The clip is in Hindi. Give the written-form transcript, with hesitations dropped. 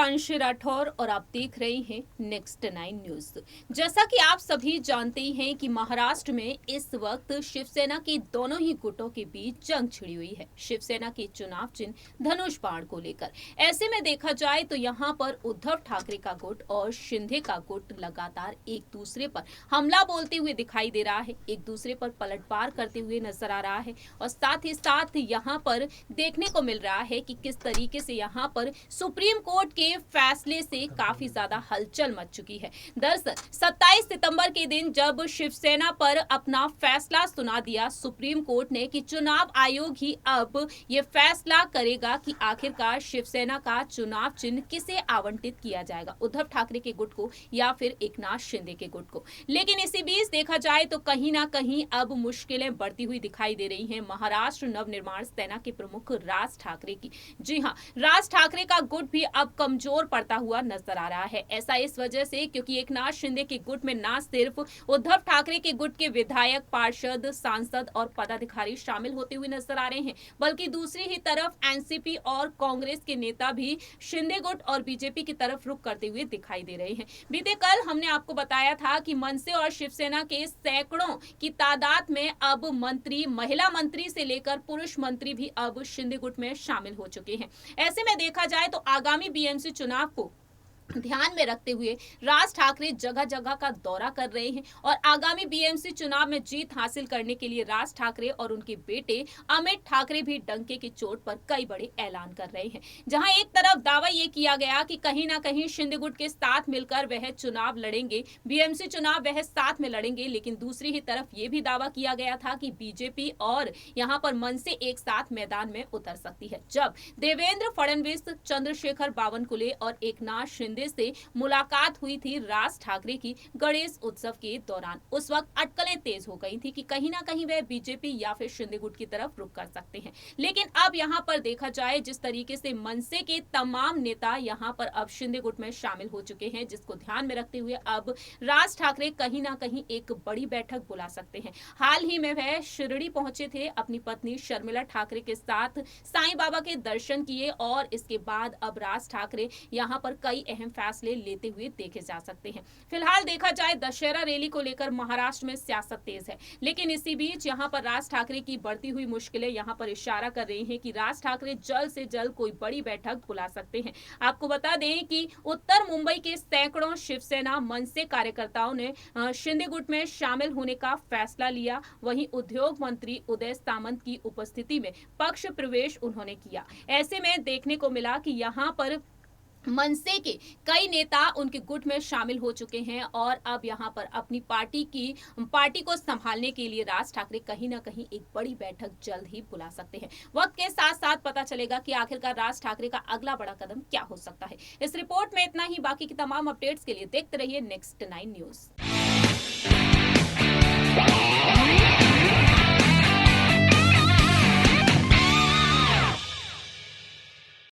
दिव्यांश राठौर और आप देख रहे हैं नेक्स्ट 9 न्यूज। जैसा कि आप सभी जानते ही हैं कि महाराष्ट्र में इस वक्त शिवसेना के दोनों ही गुटों के बीच जंग छिड़ी हुई है। शिवसेना के चुनाव चिन्ह धनुष बाण को लेकर। ऐसे में देखा जाए तो यहाँ पर उद्धव ठाकरे का गुट और शिंदे का गुट लगातार एक दूसरे पर हमला बोलते हुए दिखाई दे रहा है, एक दूसरे पर पलटवार करते हुए नजर आ रहा है और साथ ही साथ यहाँ पर देखने को मिल रहा है कि किस तरीके से यहाँ पर सुप्रीम कोर्ट के फैसले से काफी ज्यादा हलचल मच चुकी है। दरअसल 27 सितंबर के दिन जब शिवसेना पर अपना फैसला सुना दिया सुप्रीम कोर्ट ने कि चुनाव आयोग ही अब ये फैसला करेगा कि आखिरकार शिवसेना का चुनाव चिन्ह किसे आवंटित किया जाएगा, उद्धव ठाकरे के गुट को या फिर एकनाथ शिंदे के गुट को। लेकिन इसी बीच देखा जाए तो कहीं ना कहीं अब मुश्किलें बढ़ती हुई दिखाई दे रही हैं महाराष्ट्र नवनिर्माण सेना के प्रमुख राज ठाकरे की। जी हाँ, राज ठाकरे का गुट भी अब कमजोर पड़ता हुआ नजर आ रहा है। ऐसा इस वजह से क्योंकि एकनाथ शिंदे के गुट में न सिर्फ उद्धव ठाकरे के गुट के विधायक, पार्षद, सांसद और पदाधिकारी शामिल होते हुए नजर आ रहे हैं, बल्कि दूसरी ही तरफ एनसीपी और कांग्रेस के नेता भी शिंदे गुट और बीजेपी की तरफ रुख करते हुए दिखाई दे रहे हैं। बीते कल हमने आपको बताया था कि मनसे और शिवसेना के सैकड़ों की तादाद में अब मंत्री, महिला मंत्री से लेकर पुरुष मंत्री भी अब शिंदे गुट में शामिल हो चुके हैं। ऐसे में देखा जाए तो आगामी बीएमसी चुनाव को ध्यान में रखते हुए राज ठाकरे जगह जगह का दौरा कर रहे हैं और आगामी बीएमसी चुनाव में जीत हासिल करने के लिए राज ठाकरे और उनके बेटे अमित ठाकरे भी डंके की चोट पर कई बड़े ऐलान कर रहे हैं। जहां एक तरफ दावा ये किया गया कि कहीं ना कहीं शिंदे गुट के साथ मिलकर वह चुनाव लड़ेंगे, बीएमसी चुनाव वह साथ में लड़ेंगे, लेकिन दूसरी ही तरफ ये भी दावा किया गया था कि बीजेपी और यहाँ पर मनसे एक साथ मैदान में उतर सकती है। जब देवेंद्र फडणवीस, चंद्रशेखर बावनकुले और एकनाथ शिंदे से मुलाकात हुई थी राज ठाकरे की गणेश उत्सव के दौरान, उस वक्त अटकलें तेज हो गई थी कि कहीं ना कहीं वह बीजेपी या फिर शिंदे गुट की तरफ रुख कर सकते हैं। लेकिन अब यहां पर देखा जाए जिस तरीके से मनसे के तमाम नेता यहां पर अब शिंदे गुट में शामिल हो चुके हैं, जिसको ध्यान में रखते हुए अब राज ठाकरे कहीं ना कहीं एक बड़ी बैठक बुला सकते हैं। हाल ही में वह शिरडी पहुंचे थे, अपनी पत्नी शर्मिला ठाकरे के साथ साईं बाबा के दर्शन किए और इसके बाद अब राज ठाकरे यहां पर कई अहम फैसले लेते हुए देखे जा सकते हैं। फिलहाल देखा जाए दशहरा रैली को लेकर महाराष्ट्र में सियासत तेज है, लेकिन इसी बीच यहां पर राज ठाकरे की बढ़ती हुई मुश्किलें यहां पर इशारा कर रही हैं कि राज ठाकरे जल्द से जल्द कोई बड़ी बैठक बुला सकते हैं। आपको बता दें कि उत्तर मुंबई के सैकड़ों शिवसेना मनसे कार्यकर्ताओं ने शिंदे गुट में शामिल होने का फैसला लिया। वहीं उद्योग मंत्री उदय सामंत की उपस्थिति में पक्ष प्रवेश उन्होंने किया। ऐसे में देखने को मिला कि यहाँ पर मनसे के कई नेता उनके गुट में शामिल हो चुके हैं और अब यहां पर अपनी पार्टी को संभालने के लिए राज ठाकरे कहीं ना कहीं एक बड़ी बैठक जल्द ही बुला सकते हैं। वक्त के साथ साथ पता चलेगा कि आखिरकार राज ठाकरे का अगला बड़ा कदम क्या हो सकता है। इस रिपोर्ट में इतना ही। बाकी की तमाम अपडेट्स के लिए देखते रहिए नेक्स्ट 9 न्यूज।